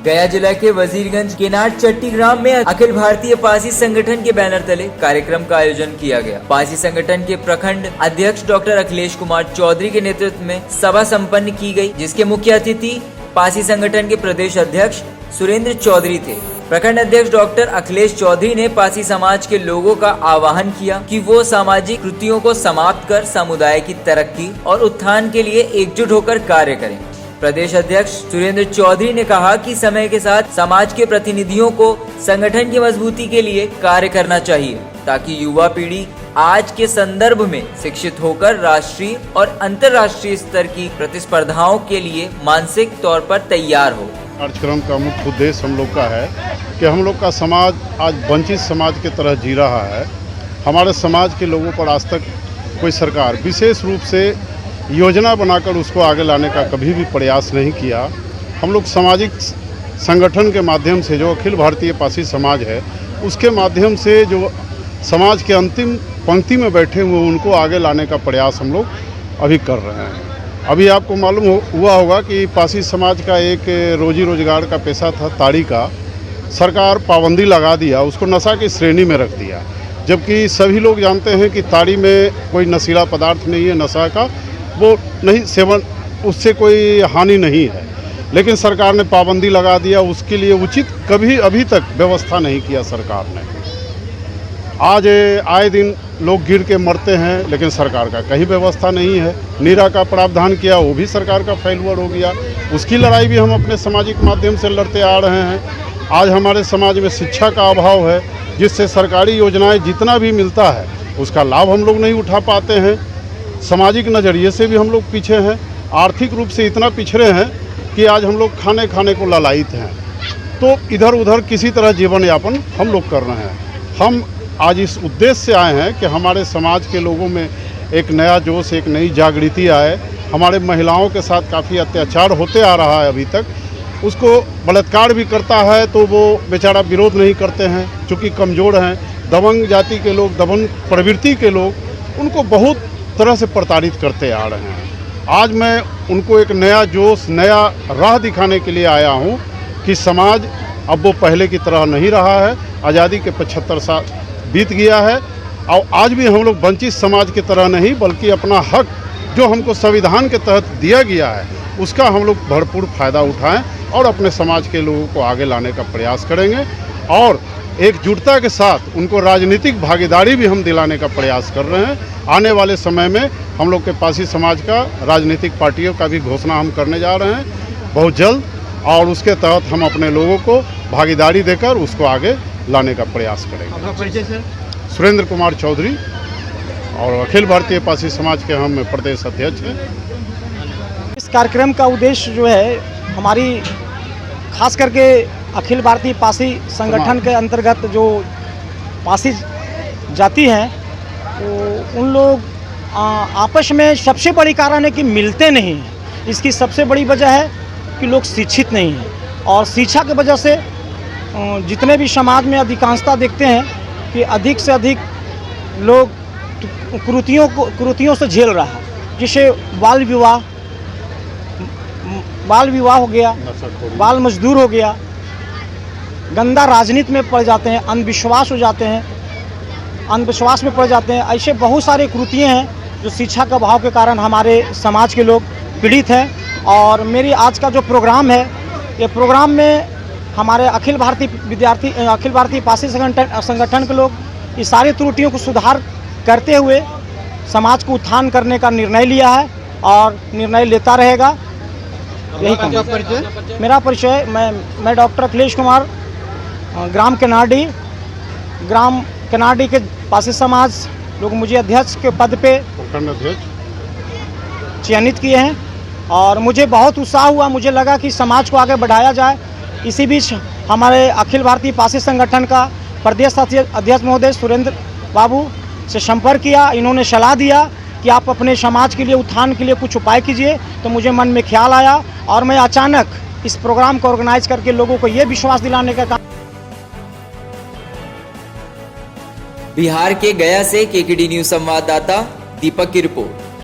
गया जिला के वजीरगंज केनाट चट्टी ग्राम में अखिल भारतीय पासी संगठन के बैनर तले कार्यक्रम का आयोजन किया गया। पासी संगठन के प्रखंड अध्यक्ष डॉक्टर अखिलेश कुमार चौधरी के नेतृत्व में सभा संपन्न की गई, जिसके मुख्य अतिथि पासी संगठन के प्रदेश अध्यक्ष सुरेंद्र चौधरी थे। प्रखंड अध्यक्ष डॉक्टर अखिलेश चौधरी ने पासी समाज के लोगों का आह्वान किया कि वो सामाजिक कुरीतियों को समाप्त कर समुदाय की तरक्की और उत्थान के लिए एकजुट होकर कार्य करें। प्रदेश अध्यक्ष सुरेंद्र चौधरी ने कहा कि समय के साथ समाज के प्रतिनिधियों को संगठन की मजबूती के लिए कार्य करना चाहिए, ताकि युवा पीढ़ी आज के संदर्भ में शिक्षित होकर राष्ट्रीय और अंतर्राष्ट्रीय स्तर की प्रतिस्पर्धाओं के लिए मानसिक तौर पर तैयार हो। कार्यक्रम का मुख्य उद्देश्य हम लोग का है कि हम लोग का समाज आज वंचित समाज की तरह जी रहा है। हमारे समाज के लोगों पर आज तक कोई सरकार विशेष रूप से योजना बनाकर उसको आगे लाने का कभी भी प्रयास नहीं किया। हम लोग सामाजिक संगठन के माध्यम से, जो अखिल भारतीय पासी समाज है, उसके माध्यम से जो समाज के अंतिम पंक्ति में बैठे हुए उनको आगे लाने का प्रयास हम लोग अभी कर रहे हैं। अभी आपको मालूम हुआ होगा कि पासी समाज का एक रोजी रोजगार का पेशा था ताड़ी का, सरकार पाबंदी लगा दिया, उसको नशा की श्रेणी में रख दिया, जबकि सभी लोग जानते हैं कि ताड़ी में कोई नशीला पदार्थ नहीं है, नशा का वो नहीं सेवन, उससे कोई हानि नहीं है, लेकिन सरकार ने पाबंदी लगा दिया। उसके लिए उचित कभी अभी तक व्यवस्था नहीं किया सरकार ने। आज आए दिन लोग गिर के मरते हैं, लेकिन सरकार का कहीं व्यवस्था नहीं है। नीरा का प्रावधान किया, वो भी सरकार का फेल्यूर हो गया। उसकी लड़ाई भी हम अपने सामाजिक माध्यम से लड़ते आ रहे हैं। आज हमारे समाज में शिक्षा का अभाव है, जिससे सरकारी योजनाएं जितना भी मिलता है उसका लाभ हम लोग नहीं उठा पाते हैं। सामाजिक नज़रिए से भी हम लोग पीछे हैं, आर्थिक रूप से इतना पिछड़े हैं कि आज हम लोग खाने को लालायित हैं। तो इधर उधर किसी तरह जीवन यापन हम लोग कर रहे हैं। हम आज इस उद्देश्य से आए हैं कि हमारे समाज के लोगों में एक नया जोश, एक नई जागृति आए। हमारे महिलाओं के साथ काफ़ी अत्याचार होते आ रहा है अभी तक। उसको बलात्कार भी करता है तो वो बेचारा विरोध नहीं करते हैं, चूँकि कमज़ोर हैं। दबंग जाति के लोग, दबंग प्रवृत्ति के लोग उनको बहुत तरह से प्रताड़ित करते आ रहे हैं। आज मैं उनको एक नया जोश, नया राह दिखाने के लिए आया हूँ कि समाज अब वो पहले की तरह नहीं रहा है। आज़ादी के 75 साल बीत गया है और आज भी हम लोग वंचित समाज की तरह नहीं, बल्कि अपना हक जो हमको संविधान के तहत दिया गया है उसका हम लोग भरपूर फ़ायदा उठाएं और अपने समाज के लोगों को आगे लाने का प्रयास करेंगे। और एकजुटता के साथ उनको राजनीतिक भागीदारी भी हम दिलाने का प्रयास कर रहे हैं। आने वाले समय में हम लोग के पासी समाज का राजनीतिक पार्टियों का भी घोषणा हम करने जा रहे हैं बहुत जल्द, और उसके तहत हम अपने लोगों को भागीदारी देकर उसको आगे लाने का प्रयास करेंगे। आपका परिचय सर? सुरेंद्र कुमार चौधरी, और अखिल भारतीय पासी समाज के हम प्रदेश अध्यक्ष हैं। इस कार्यक्रम का उद्देश्य जो है, हमारी खास करके अखिल भारतीय पासी संगठन के अंतर्गत जो पासी जाति हैं, तो उन लोग आपस में सबसे बड़ी कारण है कि मिलते नहीं हैं। इसकी सबसे बड़ी वजह है कि लोग शिक्षित नहीं हैं, और शिक्षा की वजह से जितने भी समाज में अधिकांशता देखते हैं कि अधिक से अधिक लोग कुरीतियों से झेल रहा है, जिसे बाल विवाह हो गया, बाल मजदूर हो गया, गंदा राजनीति में पड़ जाते हैं, अंधविश्वास हो जाते हैं, अंधविश्वास में पड़ जाते हैं। ऐसे बहुत सारे कुरीतियाँ हैं जो शिक्षा के अभाव के कारण हमारे समाज के लोग पीड़ित हैं। और मेरी आज का जो प्रोग्राम है, ये प्रोग्राम में हमारे अखिल भारतीय पासी संगठन के लोग इस सारी त्रुटियों को सुधार करते हुए समाज को उत्थान करने का निर्णय लिया है और निर्णय लेता रहेगा। यही परिचय? मेरा परिचय, मैं डॉक्टर अखिलेश कुमार, ग्राम केनाडी के पासी समाज लोग मुझे अध्यक्ष के पद पे चयनित किए हैं, और मुझे बहुत उत्साह हुआ। मुझे लगा कि समाज को आगे बढ़ाया जाए। इसी बीच हमारे अखिल भारतीय पासी संगठन का प्रदेश अध्यक्ष महोदय सुरेंद्र बाबू से संपर्क किया। इन्होंने सलाह दिया कि आप अपने समाज के लिए, उत्थान के लिए कुछ उपाय कीजिए। तो मुझे मन में ख्याल आया और मैं अचानक इस प्रोग्राम को ऑर्गेनाइज करके लोगों को ये विश्वास दिलाने का काम। बिहार के गया से केकेडी न्यूज संवाददाता दीपक की रिपोर्ट।